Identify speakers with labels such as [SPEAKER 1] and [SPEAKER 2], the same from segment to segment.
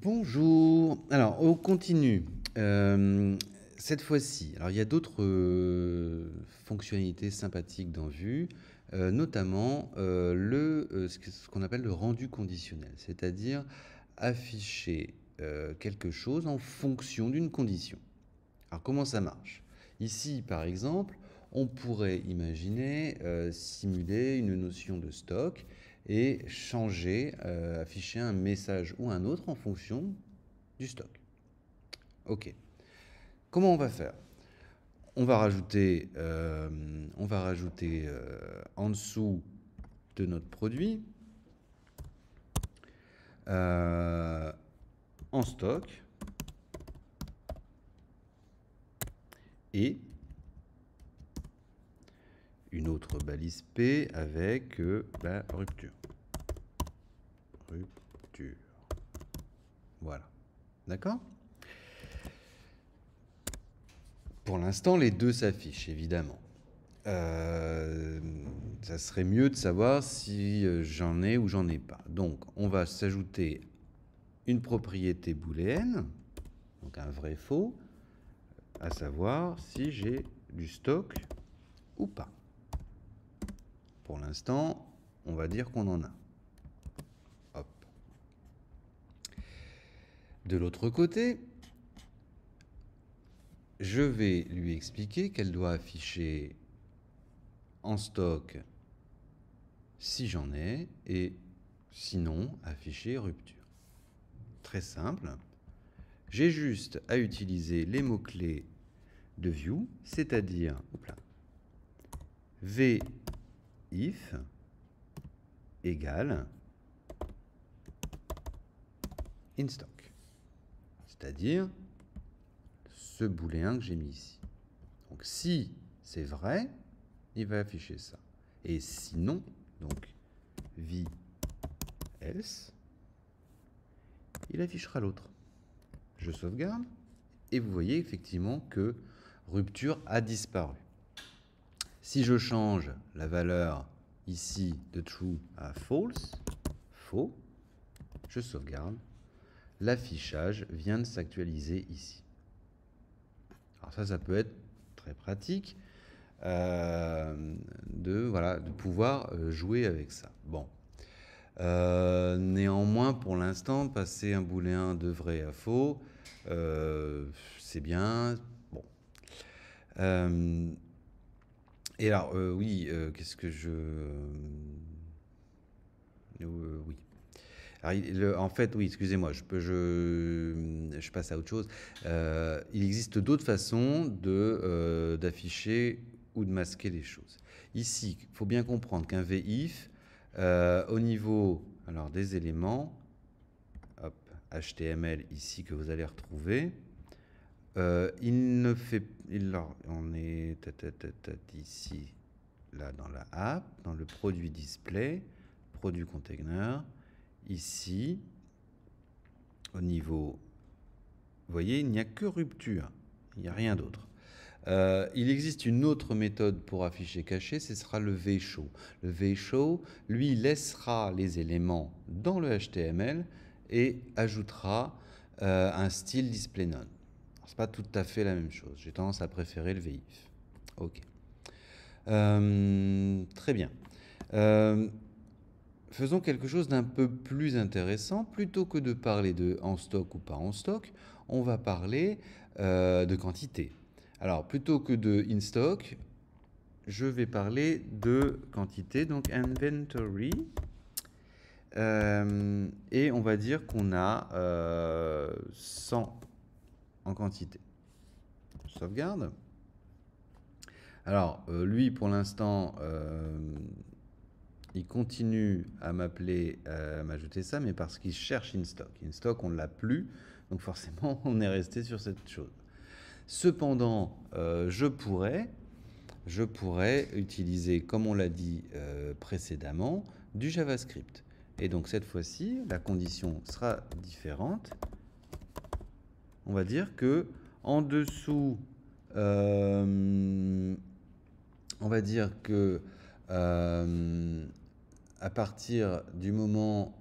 [SPEAKER 1] Bonjour. Alors, on continue. Cette fois-ci, alors il y a d'autres fonctionnalités sympathiques dans Vue, notamment ce qu'on appelle le rendu conditionnel, c'est-à-dire afficher quelque chose en fonction d'une condition. Alors, comment ça marche? Ici, par exemple, on pourrait imaginer simuler une notion de stock et changer, afficher un message ou un autre en fonction du stock. Ok. Comment on va faire? On va rajouter, en dessous de notre produit en stock et une autre balise P avec la rupture. Rupture. Voilà. D'accord? Pour l'instant, les deux s'affichent, évidemment. Ça serait mieux de savoir si j'en ai ou j'en ai pas. Donc, on va s'ajouter une propriété booléenne, donc un vrai-faux, à savoir si j'ai du stock ou pas. Pour l'instant, on va dire qu'on en a. Hop. De l'autre côté, je vais lui expliquer qu'elle doit afficher en stock si j'en ai et sinon afficher rupture. Très simple. J'ai juste à utiliser les mots-clés de Vue, c'est-à-dire v-if égale inStock, c'est-à-dire ce booléen que j'ai mis ici. Donc si c'est vrai, il va afficher ça. Et sinon, donc v-else, il affichera l'autre. Je sauvegarde et vous voyez effectivement que rupture a disparu. Si je change la valeur ici de true à false, faux, je sauvegarde. L'affichage vient de s'actualiser ici. Alors ça peut être très pratique de pouvoir jouer avec ça. Bon. Néanmoins, pour l'instant, passer un booléen de vrai à faux, c'est bien. Bon. Et alors, oui, qu'est-ce que je... oui. Alors, en fait, oui, excusez-moi, je passe à autre chose. Il existe d'autres façons d'afficher ou de masquer les choses. Ici, il faut bien comprendre qu'un v-if, au niveau des éléments, hop, HTML ici que vous allez retrouver, il ne fait... on est ici, là dans la app, dans le produit display, produit container, ici, au niveau, vous voyez, il n'y a que rupture, il n'y a rien d'autre. Il existe une autre méthode pour afficher caché, ce sera le vshow. Le vshow, lui, laissera les éléments dans le HTML et ajoutera un style displayNone. C'est pas tout à fait la même chose. J'ai tendance à préférer le vif. Ok. Très bien. Faisons quelque chose d'un peu plus intéressant. Plutôt que de parler de en stock ou pas en stock, on va parler de quantité. Alors, plutôt que de in stock, je vais parler de quantité, donc inventory. Et on va dire qu'on a 100 en quantité. Sauvegarde. Alors, lui, pour l'instant, il continue à m'appeler, à m'ajouter ça, mais parce qu'il cherche inStock. inStock, on ne l'a plus, donc forcément, on est resté sur cette chose. Cependant, je pourrais utiliser, comme on l'a dit précédemment, du JavaScript. Et donc, cette fois-ci, la condition sera différente. On va dire que en dessous, on va dire que à partir du moment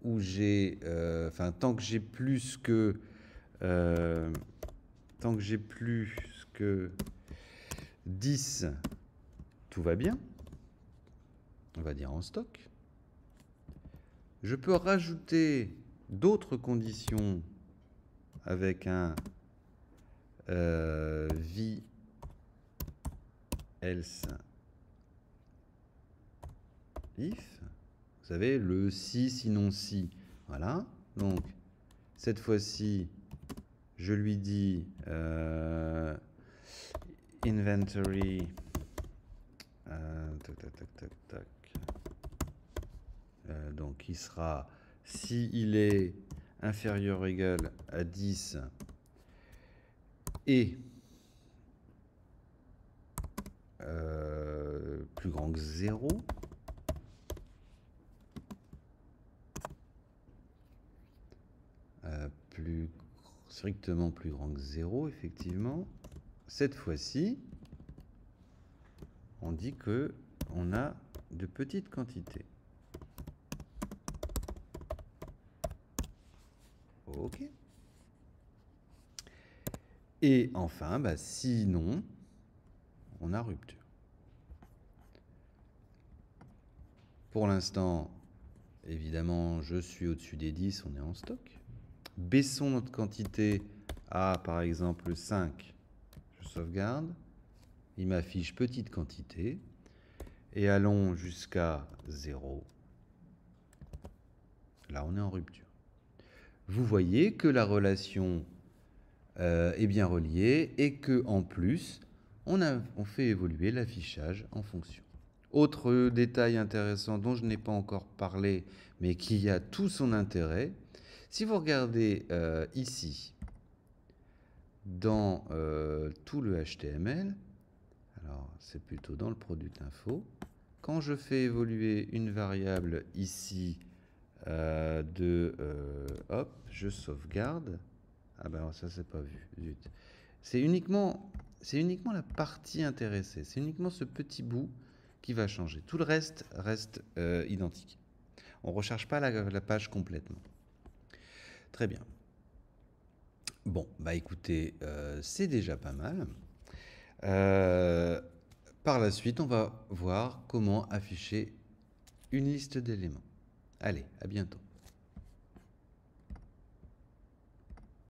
[SPEAKER 1] où j'ai, enfin, tant que j'ai plus que 10, tout va bien. On va dire en stock. Je peux rajouter d'autres conditions avec un v else if. Vous savez, le si, sinon si. Voilà. Donc, cette fois-ci, je lui dis inventory. Tac, tac, tac, tac, tac. Donc, il sera, si il est inférieur ou égal à 10 et plus grand que 0, strictement plus grand que 0, effectivement, cette fois-ci, on dit que on a de petites quantités. OK. Et enfin, bah, sinon, on a rupture. Pour l'instant, évidemment, je suis au-dessus des 10, on est en stock. Baissons notre quantité à, par exemple, 5. Je sauvegarde. Il m'affiche petite quantité. Et allons jusqu'à 0. Là, on est en rupture. Vous voyez que la relation est bien reliée et que en plus, on fait évoluer l'affichage en fonction. Autre détail intéressant dont je n'ai pas encore parlé, mais qui a tout son intérêt, si vous regardez ici, dans tout le HTML, alors c'est plutôt dans le product info, quand je fais évoluer une variable ici hop, je sauvegarde. Ah ben ça c'est pas vu, zut. C'est uniquement la partie intéressée, c'est uniquement ce petit bout qui va changer. Tout le reste reste identique. On ne recherche pas la page complètement. Très bien. Bon, bah écoutez, c'est déjà pas mal. Par la suite, on va voir comment afficher une liste d'éléments. Allez, à bientôt.